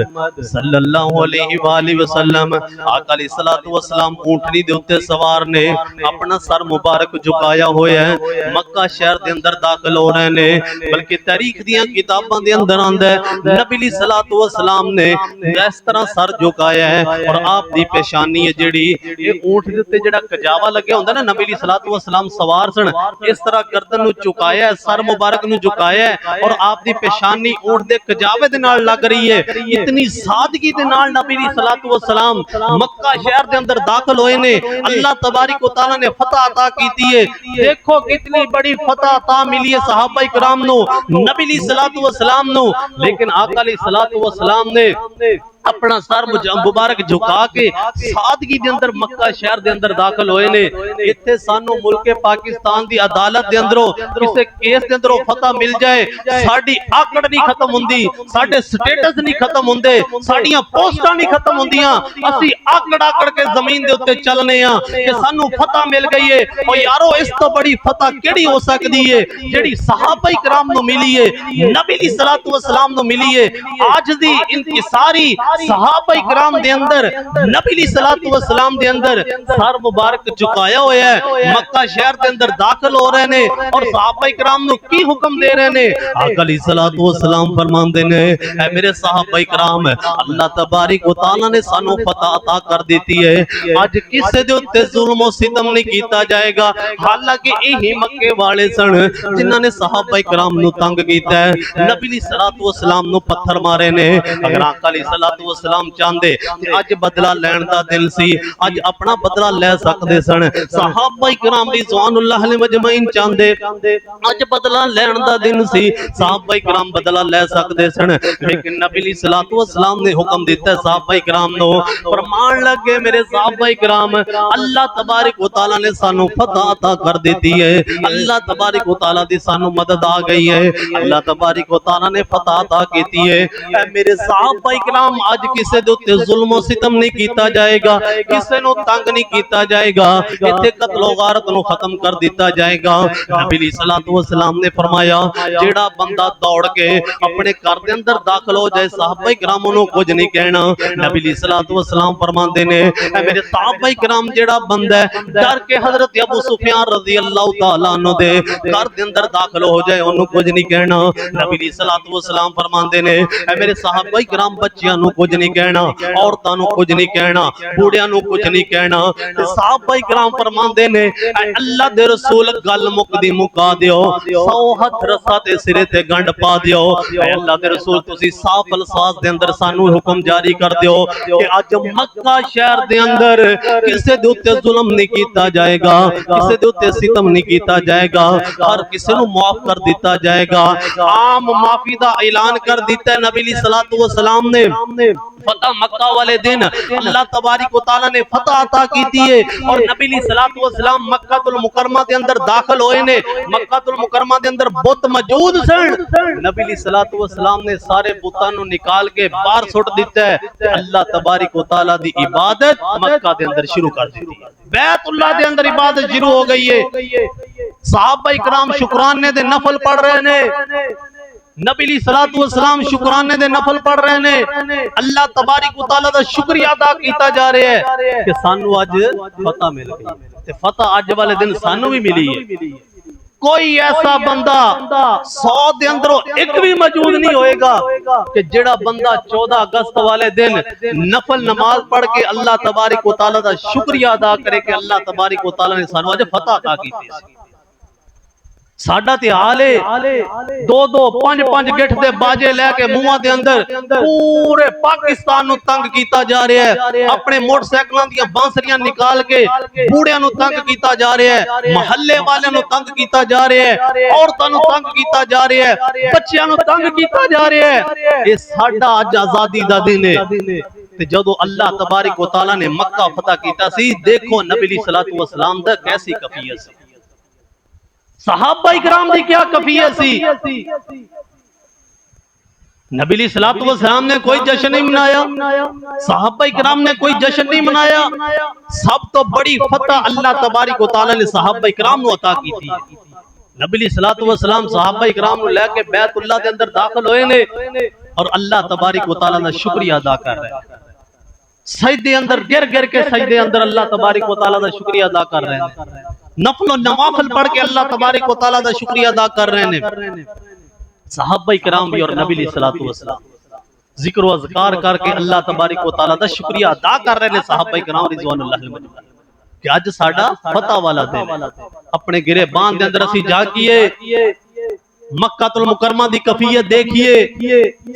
सल्लल्लाहु अलैहि वसल्लम आका अलैहिस्सलातु वस्सलाम ऊंटनी दे उत्ते सवार ने अपना सर मुबारक झुकाया होया है, मक्का शहर दे अंदर दाखिल हो रहे ने। बल्कि तारीख दियां किताबां दे अंदर आंदा है नबी सल्लल्लाहु अलैहि वसल्लम ने इस तरह सर झुकाया है और आप दी पेशानी है जेड़ी ये ऊंट दे उत्ते जेड़ा कजावा लगे हुंदा ना, नबी सल्लल्लाहु अलैहि वसल्लम सवार सन इस तरह गर्दन नु झुकाया है, सर मुबारक नु झुकाया है और आप दी पेशानी ऊंट दे कजावे दे नाल लग रही है। इतनी सादगी दे नाल नबी सल्लल्लाहु अलैहि वसल्लम मक्का शहर दे अंदर दाखिल होए ने। अल्लाह तबारक व तआला ने फतह अता कीती है। देखो कितनी बड़ी फतह अता मिली है सहाबा इकराम नु, नबी सल्लल्लाहु अलैहि वसल्लम नु। लेकिन आका सल्लल्लाहु अलैहि वसल्लम ने अपना सर मुबारक झुका के सादगी दे अंदर मक्का शहर दे अंदर दाखिल होए ने। इत्थे सानू मुल्के पाकिस्तान दी अदालत दे अंदरों किसी केस दे अंदरों फतह मिल जाए, साडी आकड़ नहीं खत्म हुंदी, साडे स्टेटस नहीं खत्म हुंदे, साडियां पोस्टां नहीं खत्म हुंदियां। असी आकड़ आकड़ के जमीन दे उत्ते चलने आ कि सानू फतह मिल गई है। ओ यारो इस तो बड़ी फतह केड़ी हो सकदी है जेड़ी सहाबा इकराम नु मिली है, नबी सल्लल्लाहु अलैहि वसल्लम नु मिली है। आज दी इंतसारी सहाबा इकराम दे अंदर नबी सल्लल्लाहु अलैहि वसल्लम दे अंदर सर मुबारक झुकाया होया है, मक्का शहर दे अंदर दाखिल हो रहे ने और सहाबा इकराम नु की हुक्म दे रहे ने। आका सल्लल्लाहु अलैहि वसल्लम फरमांदे ने ऐ मेरे सहाबा इकराम अल्लाह तबारक व तआला ने सानू फतह अता कर देती है। आज किसे दे उत्ते जुल्म और सितम नहीं कीता जाएगा। हालांकि यही मक्के वाले सन जिन्हां ने सहाबा इकराम नु तंग कीता है, नबी सल्लल्लाहु अलैहि वसल्लम नु पत्थर मारे ने। अगर आका सल्लल्लाहु सलातु वसलाम चाहते ते अज बदला लैण दा दिल सी, अज अपना बदला लै सकदे सन। सहाबा इकराम रिज़वानुल्लाह अलैहिम अजमईन चाहते अज बदला लैण दा दिन सी, सहाबा इकराम बदला लै सकदे सन। लेकिन नबी सलातु वसलाम ने हुक्म दिता सहाबा इकराम नो, फरमान लगे मेरे सहाबा इकराम, अल्लाह तबारक व तआला ने सानू फतह अता कर दी है, अल्लाह तबारक व तआला दी सानू मदद आ गई है, अल्लाह तबारक व तआला ने फतह अता की है। ऐ मेरे सहाबा इकराम अज किसे दे उत्ते जुल्म व सितम नहीं कीता जाएगा, किसे नु तंग नहीं कीता जाएगा, इत्थे कत्ल व गारत नु खत्म कर दिता जाएगा। नबी सल्लल्लाहु अलैहि वसल्लम ने फरमाया जेड़ा बंदा दौड़ के अपने घर दे अंदर दाखिल हो जाए सहाबा इकराम नु कुछ नहीं कहना। नबी सल्लल्लाहु अलैहि वसल्लम फरमाते ने ऐ मेरे सहाबा इकराम जेड़ा बंदा डर के हजरत अबू सुफियान रज़ी अल्लाह तआला अन्हु दे घर दे अंदर दाखिल हो जाए ओनु कुछ नहीं कहना। नबी सल्लल्लाहु अलैहि वसल्लम फरमाते ने ऐ मेरे सहाबा इकराम बच्चियां नु कुछ नहीं कहना, औरतां नु कुछ नहीं कहना, बूढ़ियां नु कुछ नहीं कहना। ते सहाबा इकराम फरमाते ने ऐ अल्लाह दे रसूल गल मुकदी मुका दियो, 100 हथ रसा ते सिरे ते गंढ पा दियो। ऐ अल्लाह दे रसूल तुसी साफ अल्फाज दे अंदर सानू हुक्म जारी कर दियो कि अज मक्का शहर दे अंदर किसे दे उत्ते जुल्म नहीं कीता जाएगा, किसे दे उत्ते सितम नहीं कीता जाएगा, हर किसे नु माफ कर दिता जाएगा। आम माफी दा ऐलान कर दिता है नबी सल्लल्लाहु अलैहि वसल्लम ने। फतह मक्का वाले दिन अल्लाह तबारक व तआला ने फतह अता की थी और नबी सल्लल्लाहु अलैहि वसल्लम मक्कातुल मुकर्रमा के अंदर दाखिल होए ने। मक्कातुल मुकर्रमा के अंदर बुत मौजूद सन, नबी सल्लल्लाहु अलैहि वसल्लम ने सारे बुतां नु निकाल के बाहर सुट दिता है। अल्लाह तबारक व तआला दी इबादत मक्का के अंदर शुरू कर दी, बैतुल्लाह के अंदर इबादत शुरू हो गई है। सहाबा इकराम शुक्राने दे नफल पढ़ रहे ने, नबी सल्लल्लाहु अलैहि वसल्लम शुक्राने दे नफल पढ़ रहे ने, अल्लाह तबारक व तआला दा शुक्रिया अदा कीता जा रहा है कि सानू अज फतह मिल गई ते फतह अज वाले दिन सानू भी मिली है। कोई ऐसा बंदा 100 दे अंदरों एक भी मौजूद नहीं होएगा कि जेड़ा बंदा 14 अगस्त वाले दिन नफल नमाज पढ़ के अल्लाह तबारक व तआला दा शुक्रिया अदा करे कि अल्लाह तबारक व तआला ने सानू अज फतह अता की थी। साडा ते हाल है 2-2 5-5 गिठ दे बाजे लेके मुंहां दे अंदर पूरे पाकिस्तान नु तंग कीता जा रहा है। अपने मोटरसाइकिलों दी बांसुरियां निकाल के बूढ़ियां नु तंग कीता जा रहा है, महल्ले वाले नु तंग कीता जा रहा है, औरतां नु तंग कीता जा रहा है, बच्चियां नु तंग कीता जा रहा है। ये साडा अज आजादी दा दिन है। ते जदों अल्लाह तबारक व तआला ने मक्का फतह कीता सी, देखो नबी सल्लल्लाहु अलैहि वसल्लम दा कैसी कफियत सी, सहाबा इकराम दी क्या कफियत सी। नबी सल्लल्लाहु अलैहि वसल्लम ने कोई जश्न नहीं मनाया, सहाबा इकराम ने कोई जश्न नहीं मनाया। सब तो बड़ी फतह अल्लाह तबारक व तआला ने सहाबा इकराम को अता की थी। नबी सल्लल्लाहु अलैहि वसल्लम सहाबा इकराम को लेके बैतुल्लाह के अंदर दाखिल होए ने और अल्लाह तबारक व तआला दा शुक्रिया अदा कर रहे हैं। सजदे अंदर गिर गिर के सजदे अंदर अल्लाह तबारक व तआला दा शुक्रिया अदा कर रहे हैं। नफल नवाफिल पढ़ के अल्लाह तबारक व तआला दा शुक्रिया अदा कर रहे हैं। सहाबा इकराम भी और नबी सल्लल्लाहु अलैहि वसल्लम जिक्र व अज़कार करके अल्लाह तबारक व तआला दा शुक्रिया अदा कर रहे हैं। सहाबा इकराम रिज़वानुल्लाह अलैहिम कि अज साडा फतह वाला दिन, अपने गिरे बांध दे अंदर असीं जागिए। मक्कातुल मुकर्रमा दी कफियत देखिए,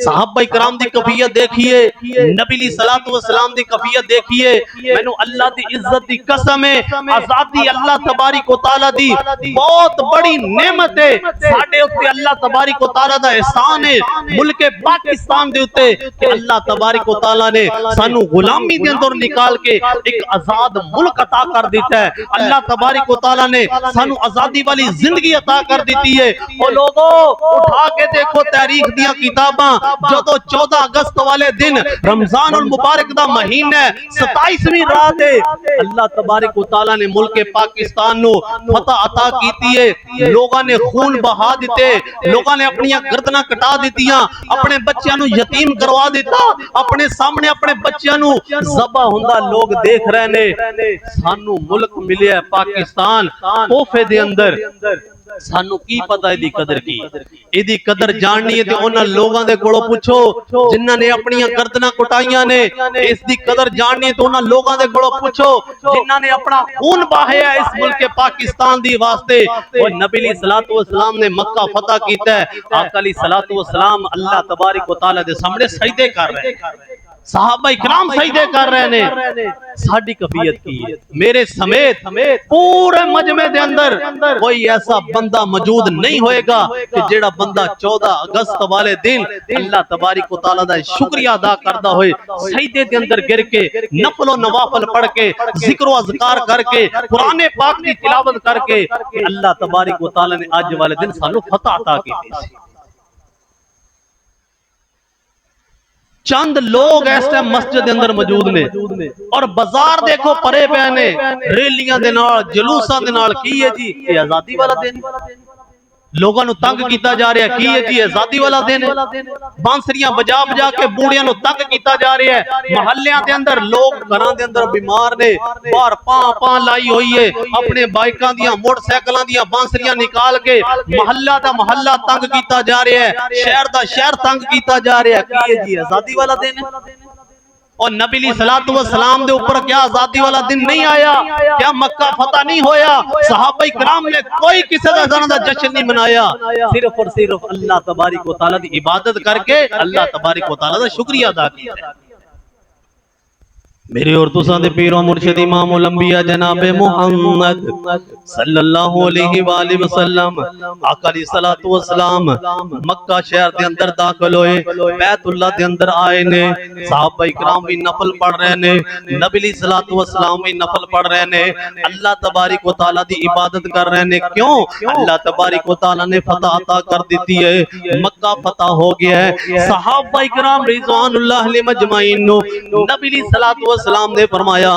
सहाबा इकराम दी कफियत देखिए, नबी सल्लल्लाहु अलैहि वसल्लम दी कफियत देखिए। मैनू अल्लाह दी इज्जत दी कसम है, आजादी अल्लाह तबारक व तआला दी बहुत बड़ी नेमत है। साडे उत्ते अल्लाह तबारक व तआला दा एहसान है मुल्क पाकिस्तान दे उत्ते कि अल्लाह तबारक व तआला ने सानू गुलामी दे अंदर निकाल के एक आजाद मुल्क अता कर दिता है। अल्लाह तबारक व तआला ने सानू आजादी वाली जिंदगी अता कर दी है। ओ लोगों उठा के देखो तारीख दिया किताबां, जो 14 अगस्त वाले दिन रमजान उल मुबारक दा महीना 27वीं रात है, अल्लाह तबारक व तआला ने मुल्क पाकिस्तान नु फतह अता कीती है। लोगों ने खून बहा दिते, लोगों ने अपनी गर्दना कटा दितियां, अपने बच्चों नु यतीम करवा दिता, अपने सामने अपने बच्चों नु ज़बह हुंदा लोग देख रहे ने। सानू मुल्क मिलिया पाकिस्तान तोहफे दे अंदर, सानू की पता इदी कदर की, इदी कदर जाननी है ते उन्हां लोगां दे कोलों पुछो जिन्हां ने अपनी गर्दनां कुटाइयां ने। इसदी कदर जाननी है तो उन्हां लोगां दे कोलों पुछो जिन्हां ने अपना खून बहाया इस मुल्क पाकिस्तान दी वास्ते। और नबी सल्लल्लाहु अलैहि वसल्लम ने मक्का फतह कीता है, आका सल्लल्लाहु अलैहि वसल्लम अल्लाह तबारक व तआला दे सामने सजदे कर रहे हैं। सहाबा इकराम सजदे कर रहे ने, साडी कफियत की है। मेरे समेत पूरे मजमे दे अंदर कोई ऐसा बंदा मौजूद नहीं होएगा कि जेड़ा बंदा 14 अगस्त वाले दिन अल्लाह तबारिक व तआला दा शुक्रिया अदा करदा होए, सजदे दे अंदर गिर के नफल व नवाफल पढ़ के जिक्र व अज़कार करके कुरान पाक की तिलावत करके अल्लाह तबारिक व तआला ने अज वाले दिन सानू फतह अता की। चंद लोग इस टाइम मस्जिद अंदर मौजूद ने और बाजार देखो परे पे ने रैलियां दे नाल जुलूसां दे नाल की है जी ये आजादी वाला दिन, लोगों को तंग किया जा रहा है की है जी आजादी वाला दिन, बांसुरियां बजा बजा के बूढ़ियां तंग किया जा रहा है। महल्लियां दे अंदर लोग घरां दे अंदर बीमार ने, बाहर पां लाई हुई है, अपने बाइकां दियां मोटरसाइकिलां दियां बांसुरियां निकाल के महल्ला दा महल्ला तंग किया जा रहा है, शहर दा शहर तंग किया जा रहा है की है जी आजादी वाला दिन है। और नबी सलातो व सलाम दे ऊपर क्या आजादी वाला दिन नहीं आया? क्या मक्का फतह नहीं होया? सहाबा इकराम ने कोई किसी दा जश्न नहीं मनाया, सिर्फ और सिर्फ अल्लाह तबारिक व तआला दी इबादत करके अल्लाह तबारिक व तआला दा शुक्रिया अदा किया। मेरे और तुसां दे पीरो मुर्शिद इमामुल अंबिया जनाबे मुहम्मद सल्लल्लाहु अलैहि वसल्लम आका दी सलातो व सलाम मक्का शहर दे अंदर दाखिल होए, बैतुल्लाह दे अंदर आए ने, सहाबा इकराम भी नफल पढ़ रहे ने, नबी दी सलातो व सलाम भी नफल पढ़ रहे ने, अल्लाह तबारिक व तआला दी इबादत कर रहे ने। क्यों? अल्लाह तबारिक व तआला ने फतह अता कर दी है, मक्का फतह हो गया है। सहाबा इकराम रिज़वानुल्लाह अलैहि मजमाइन नु नबी दी सलातो सलाम ने फरमाया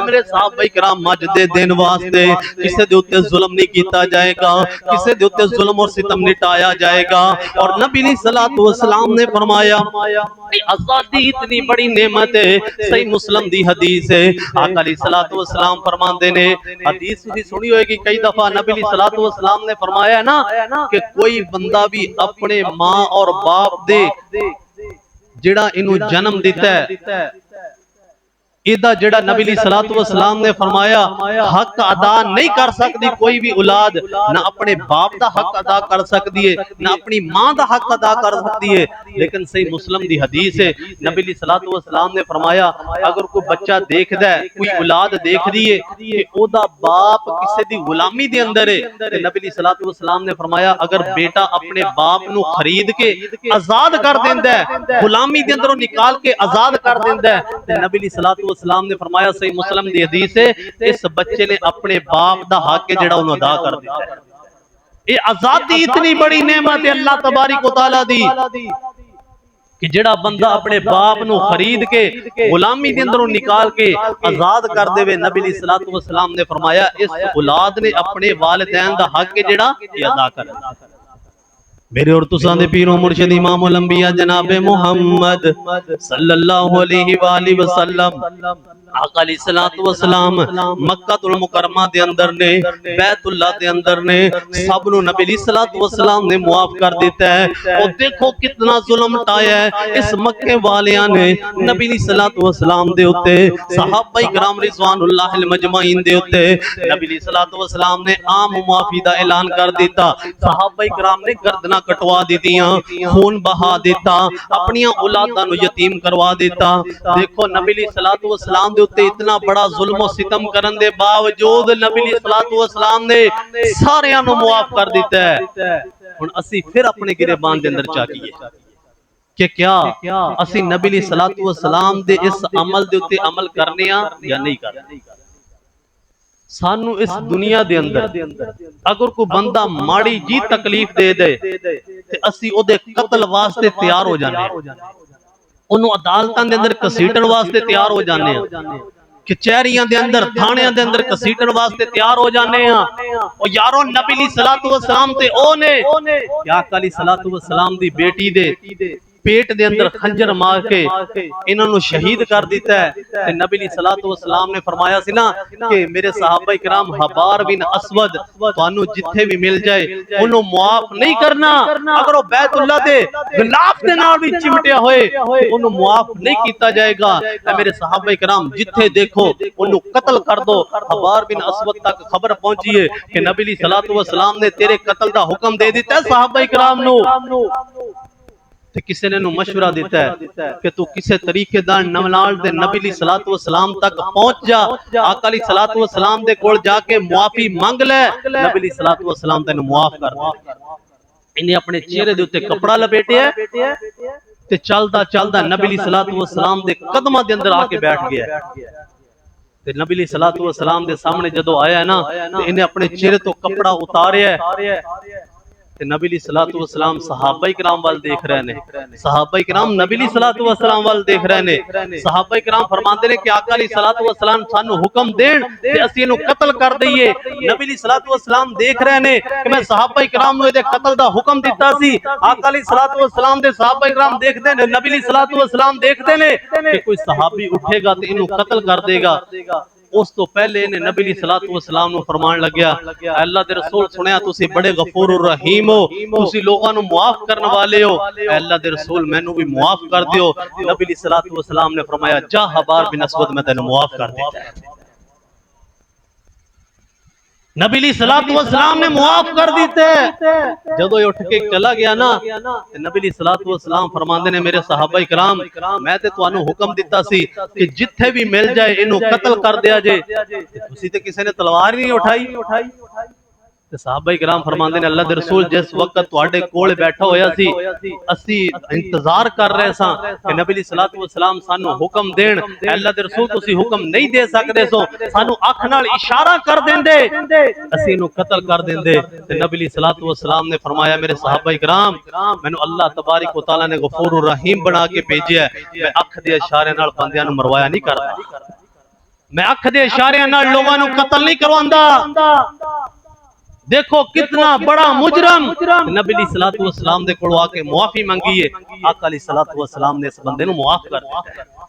मेरे साहबा इकराम मज दे दिन वास्ते किसी दे उत्ते जुल्म नहीं किया जाएगा, किसी दे उत्ते जुल्म और सितम निटाया जाएगा। और नबी दी सलातो व सलाम ने फरमाया आजादी इतनी बड़ी नेमत है, सही मुस्लिम दी हदीस है, आका दी सलातो व सलाम फरमाते ने, हदीस तुसी सुनी होगी कई दफा, नबी दी सलातो व सलाम ने फरमाया है ना कि कोई बंदा भी अपने मां और बाप दे जेड़ा इनु जन्म दिता है इदा जेड़ा नबी दी सलातो व सलाम ने फरमाया हक अदा नहीं कर सकती कोई भी औलाद, ना अपने बाप दा हक अदा कर सकती है, ना अपनी मां दा हक अदा कर सकती है। लेकिन सही मुस्लिम दी हदीस है, नबी दी सलातो व सलाम ने फरमाया अगर कोई बच्चा देखदा है, कोई औलाद देखदी है कि ओदा बाप किसी दी गुलामी दे अंदर है, ते नबी दी सलातो व सलाम ने फरमाया अगर बेटा अपने बाप नु खरीद के आजाद कर देंदा है, गुलामी दे अंदरों निकाल के आजाद कर देंदा है, ते नबी दी सलातो सलाम ने फरमाया सही मुस्लिम दी हदीस है इस बच्चे ने अपने बाप दा हक है जेड़ा उन्होंने अदा कर दिया है। ये आजादी इतनी बड़ी नेमत है अल्लाह तबारिक व तआला दी कि जेड़ा बंदा अपने बाप नु खरीद के गुलामी दे अंदरों निकाल के आजाद कर देवे, नबी दी सलातो व सलाम ने फरमाया इस औलाद ने अपने वालिदैन दा हक है जेड़ा अदा कर दिया। मेरे और तुसां दे पीरो मुर्शिद इमामुल अंबिया जनाबे मुहम्मद सल्लल्लाहु अलैहि वसल्लम आका अलैहिस्सलातु वस्सलाम मक्कातुल मुकर्रमा दे अंदर ने, बैतुल्लाह दे अंदर ने, सब नु नबी अलैहिस्सलातु वस्सलाम ने मुआफ कर देता है। और देखो कितना जुल्म टाया है इस मक्के वालियां ने नबी अलैहिस्सलातु वस्सलाम दे उत्ते, सहाबा इकराम रिज़वानुल्लाह अलैहिम अजमाइन दे उत्ते नबी अलैहिस्सलातु वस्सलाम ने आम मुआफी दा ऐलान कर दिता। सहाबा इकराम ने गर्दना कटवा दीतियां, खून बहा दिता, अपनी औलादां नु यतीम करवा दिता। देखो नबी अलैहिस्सलातु वस्सलाम उत्ते इतना बड़ा जुल्म सितम करन दे बावजूद नबी सलातो सलाम ने सारियां नु मुआफ कर दिता है। हुण असी फिर अपने गिरेबान दे अंदर झाकीए कि क्या असी नबी सलातो सलाम दे इस अमल दे उत्ते अमल करने या नहीं करने। सानू इस दुनिया दे अंदर अगर कोई बंदा माड़ी जी तकलीफ दे दे ते असी ओदे कत्ल वास्ते तैयार हो जाने, उन्होंने अदालतां दे अंदर घसीटण वास्ते तैयार हो जाने, कचहरियां दे अंदर थाणियां दे अंदर घसीटण वास्ते तैयार हो जाने। और यारो नबी सलातो व सलाम ते ओ ने क्या आका सलातो व सलाम दी बेटी दे पेट दे अंदर खंजर मार के इन्होंने शहीद कर दिता है। ते नबी सलातो व सलाम ने फरमाया सी ना कि मेरे सहाबा इकराम हबार बिन अस्वद तानू जिथे भी मिल जाए उन्होंने मुआफ नहीं करना, अगर वो बैतुल्लाह दे गिलाफ दे नाल भी चिमटिया होए उन्होंने मुआफ नहीं किया जाएगा। मेरे सहाबा इकराम जिथे देखो उन्होंने कत्ल कर दो। हबार बिन अस्वद तक खबर पहुंची है कि नबी सलातो व सलाम ने तेरे कत्ल का हुक्म दे दिता है सहाबा इकराम नु। ते किसी ने मशवरा दिता है कि तू किसी तरीके दा नवलाल दे नबी दी सलात व सलाम तक पहुंच जा, आका दी सलात व सलाम दे कोल जाके मुआफी मांग ले, नबी दी सलात व सलाम तेन मुआफ कर दे। इन्हें अपने चेहरे दे उत्ते कपड़ा लपेटिया ते चलदा चलदा नबी दी सलात व सलाम दे कदमां दे अंदर आके बैठ गया। ते नबी दी सलात व सलाम दे सामने जदों आया ना, ते इन्हें अपने चेहरे तो कपड़ा उतारिया, नबी दी सलात व सलाम सहाबा इकराम वाल देख रहे ने, सहाबा इकराम नबी दी सलात व सलाम वाल देख रहे ने। सहाबा इकराम फरमाते ने कि आका दी सलात व सलाम सानू हुक्म देन ते असीं इहनू कत्ल कर दईए। नबी दी सलात व सलाम देख रहे ने कि मैं सहाबा इकराम नू इहदे कत्ल दा हुक्म दिता सी। आका दी सलात व सलाम दे सहाबा इकराम देखदे ने, नबी दी सलात व सलाम देखदे ने कि कोई सहाबी उठेगा ते इहनू कत्ल कर देगा। उस तो पहले ने नबी दी सलात व सलाम नु फरमान लग्या, अल्लाह दे रसूल सुनया तुसी बड़े गफूर रहीम हो, तुसी लोगां नु मुआफ करने वाले हो, अल्लाह दे रसूल मैनू भी मुआफ कर दियो। नबी दी सलात व सलाम ने फरमाया जा हबार बिन अस्वद मैं तेनू मुआफ कर देता है। नबी दी सलात व सलाम ने मुआफ कर दीते। जदों उठ के चला गया ना, नबी दी सलात व सलाम फरमांदे ने मेरे सहाबा इकराम मैं ते तुहानू हुक्म दिता सी कि जिथे भी मिल जाए इनू कत्ल कर दिया जे, तुसी ते किसी ने तलवार नहीं उठाई। सहाबा इकराम फरमांदे ने अल्लाह दे रसूल जिस वक्त तुहाडे कोल बैठा होया सी असी इंतजार कर रहे सां कि नबी दी सलात व सलाम सानू हुक्म देन, अल्लाह दे रसूल तुसी हुक्म नहीं दे सकदे सो सानू अख नाल इशारा कर देंदे असी इनू कत्ल कर देंदे। ते नबी दी सलात व सलाम ने फरमाया मेरे सहाबा इकराम मैनू अल्लाह तबारक व तआला ने गफूर रहीम बना के भेजिया है, मैं अख दे इशारे नाल बंदियां नू मरवाया नहीं करदा, मैं अख दे इशारे नाल लोगां नू कत्ल नहीं करवांदा। देखो कितना बड़ा मुजरम नबी दी सलात व सलाम दे कोल आके मुआफी मांगी है, आका दी सलात व सलाम ने इस बंदे नू मुआफ कर दिया।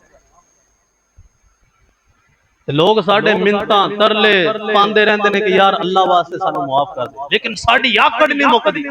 लोग साडे मिन्नतां तरले पांदे रहंदे ने कि यार अल्लाह वास्ते सानू माफ कर दे, लेकिन साडी आकड़ नहीं मुकदी,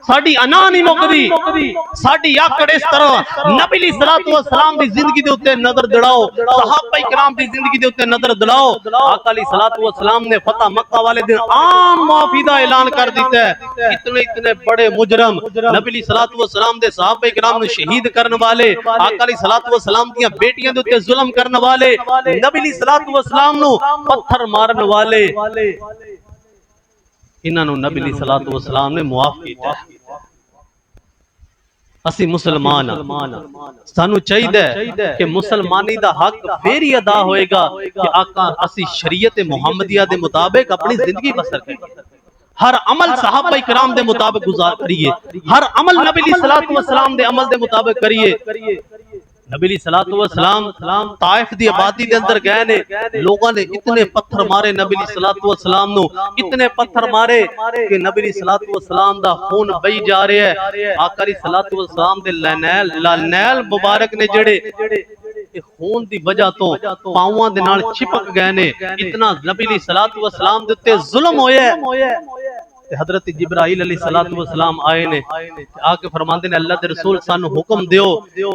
साडी अना नहीं मुकदी। साडी आकड़ इस तरह नबी दी सलात व सलाम दी जिंदगी दे उत्ते नजर दड़ाओ, सहाबा इकराम दी जिंदगी दे उत्ते नजर दड़ाओ। आका दी सलात व सलाम ने फतह मक्का वाले दिन आम माफी दा ऐलान कर दिता है। इतने इतने बड़े मुजरम नबी दी सलात व सलाम दे सहाबा इकराम नु शहीद करने वाले, आका दी सलात व सलाम दी बेटियां दे उत्ते जुल्म करने वाले, नबी दी सलात सलाम नु पत्थर मारने वाले, इन्हां नबी दी सलात व सलाम ने मुआफ कीता। असी मुसलमान सानू चाहिए कि मुसलमानी दा हक फिर ही अदा होएगा कि आका असी शरीयत मुहम्मदिया दे मुताबिक अपनी जिंदगी बसर करिए, हर अमल सहाबा इकराम दे मुताबिक गुजार करिए, हर अमल नबी दी सलात व सलाम दे अमल दे मुताबिक करिए। नबी दी सलात व सलाम ताइफ दी आबादी दे अंदर गए ने, लोगों ने इतने पत्थर मारे नबी दी सलात व सलाम नु, इतने पत्थर मारे कि नबी दी सलात व सलाम दा खून बही जा रहा है। आका दी सलात व सलाम दे लानैल मुबारक ने जेड़े खून दी वजह तो पावां दे नाल चिपक गए ने, इतना नबी दी सलात व सलाम दे उत्ते जुल्म होया। हजरत जिब्राइल अलैहिस्सलातु वस्सलाम आए ने, आके फरमाते ने अल्लाह दे रसूल सानू हुक्म दियो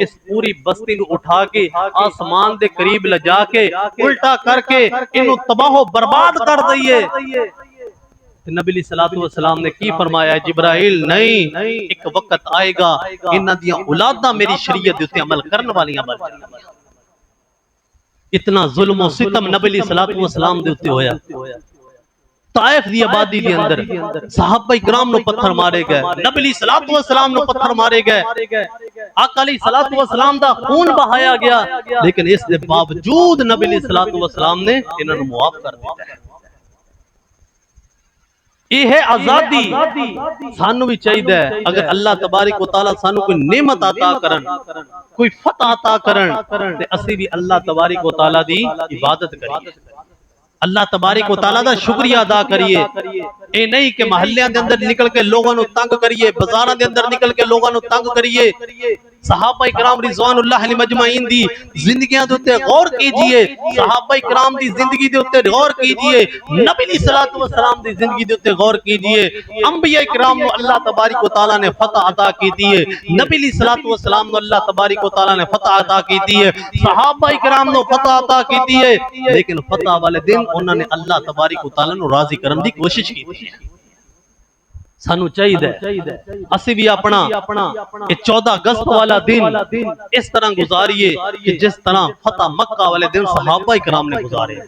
इस पूरी बस्ती नु उठा के आसमान दे करीब ले जाके उल्टा करके इनु तबाह बर्बाद कर दईए। नबी सलातो वसलाम ने की फरमाया, जिब्राइल नहीं, एक वक्त आएगा इन्हां दियां औलादां मेरी शरीयत दे उत्ते अमल करने वालियां बन जाएंगी। इतना जुल्म और सितम नबी सलातो वसलाम दे उत्ते होया। ताइफ दी आबादी दे अंदर सहाबा इकराम नु पत्थर मारे गए, नबी सलातो वसलाम नु पत्थर मारे गए, आका सलातो वसलाम दा खून बहाया गया, लेकिन इस दे बावजूद नबी सलातो वसलाम ने इन्हां नु मुआफ कर दिया है। ये है आजादी। सानू भी चाहिए अगर अल्लाह तबारक व तआला सानू कोई नेमत अता करन, कोई फतह अता करन, ते असी भी अल्लाह तबारक व तआला दी इबादत करिए, अल्लाह तबारक व तआला दा शुक्रिया अदा करिए। ए नहीं कि महल्लियां दे अंदर निकल के लोगों नु तंग करिए, बाजारां दे अंदर निकल के लोगों नु तंग करिए। सहाबा इकराम रिज़वानुल्लाह अलैहि मजमाइन दी जिंदगियां दे उत्ते गौर कीजिए, सहाबा इकराम दी जिंदगी दे उत्ते गौर कीजिए, नबी दी सलातो व सलाम दी जिंदगी दे उत्ते गौर कीजिए। अंबिया इकराम नु अल्लाह तबारक व तआला ने फतह अता कीती है, नबी दी सलातो व सलाम नु अल्लाह तबारक व तआला ने फतह अता कीती है, सहाबा इकराम नु फतह अता कीती है, लेकिन फतह वाले दिन उन्होंने अल्लाह तबारक व तआला नु राजी करने दी कोशिश की। सानू चाहिए असी भी अपना 14 अगस्त वाला दिन इस तरह गुजारिए कि जिस तरह फतह मक्का वाले दिन सहाबा इकराम ने गुजारे।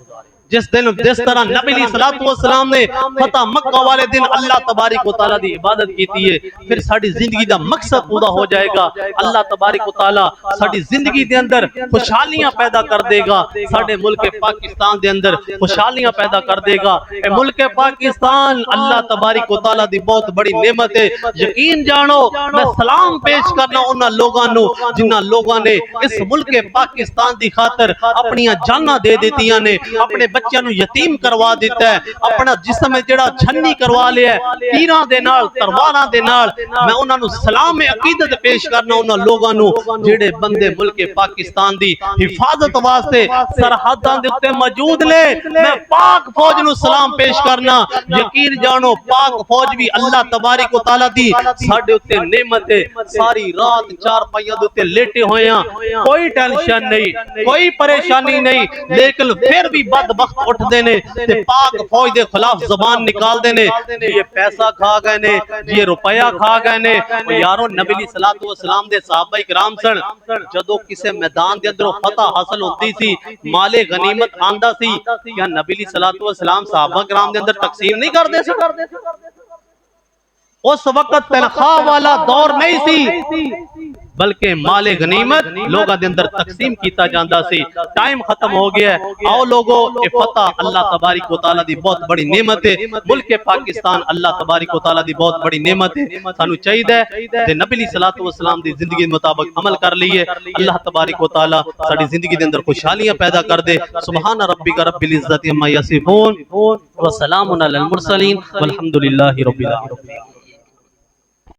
जिस तरह नबी सल्लल्लाहु अलैहि वसल्लम ने फतह मक्का वाले दिन अल्लाह तबारक व तआला दी इबादत की है, फिर साडी जिंदगी दा मकसद पूरा हो जाएगा। अल्लाह तबारक व तआला साडी जिंदगी दे अंदर खुशहालियां पैदा कर देगा। साडे मुल्क पाकिस्तान दे अंदर खुशहालियां पैदा कर देगा। ए मुल्क पाकिस्तान अल्लाह तबारक व तआला दी बहुत बड़ी नेमत है। यकीन जानो, मैं सलाम पेश करना उन्हां लोगां नू जिन्हां लोगां ने इस मुल्क पाकिस्तान दी खातर अपनी जानां दे दित्तियां ने, अपने बच्चों को यतीम करवा दिता है, अपना जिस्म जेड़ा छन्नी करवा लिया है तीरां दे नाल तलवारां दे नाल। मैं उन्हां नु सलाम अकीदत पेश करना उन्हां लोगां नु जेड़े बंदे मुल्क पाकिस्तान दी हिफाजत वास्ते सरहदां दे उत्ते मौजूद ने। मैं पाक फौज नु सलाम पेश करना। यकीन जानो, पाक फौज भी अल्लाह तबारक व तआला दी साडे उत्ते नेमत है। सारी रात चार पाइयां दे उत्ते लेटे होए हां, कोई टेंशन नहीं, कोई परेशानी नहीं, लेकिन फिर भी बदबख्त उठते ने ते पाक फौज दे खिलाफ जबान निकालते ने। ये पैसा खा गए ने, ये रुपया खा गए ने। यारो, नबी सल्लल्लाहु अलैहि वसल्लम दे सहाबा इकराम सन, जदों किसे मैदान दे अंदर फतह हासिल होती सी, माले गनीमत आंदा सी, क्या नबी सल्लल्लाहु अलैहि वसल्लम सहाबा इकराम दे अंदर तकसीम नहीं करदे सी? उस वक्त तनख्वाह वाला दौर नहीं सी, बल्कि माले गनीमत लोगों के अंदर तकसीम किया जाता सी। टाइम खत्म हो गया है। आओ लोगो, ये फतह अल्लाह तबारक व तआला दी बहुत बड़ी नेमत है। मुल्क पाकिस्तान अल्लाह तबारक व तआला दी बहुत बड़ी नेमत है। सानू चाहिए कि नबी सल्लल्लाहु अलैहि वसल्लम दी जिंदगी मुताबिक अमल कर लीए। अल्लाह तबारक व तआला साडी जिंदगी दे अंदर खुशहालियां पैदा कर दे। सुभान रब्बिका रब्बिल इज्जति अम्मा यसिफून व सलामुन अलल मुरसलीन वल्हम्दुलिल्लाहि रब्बिल आलमीन।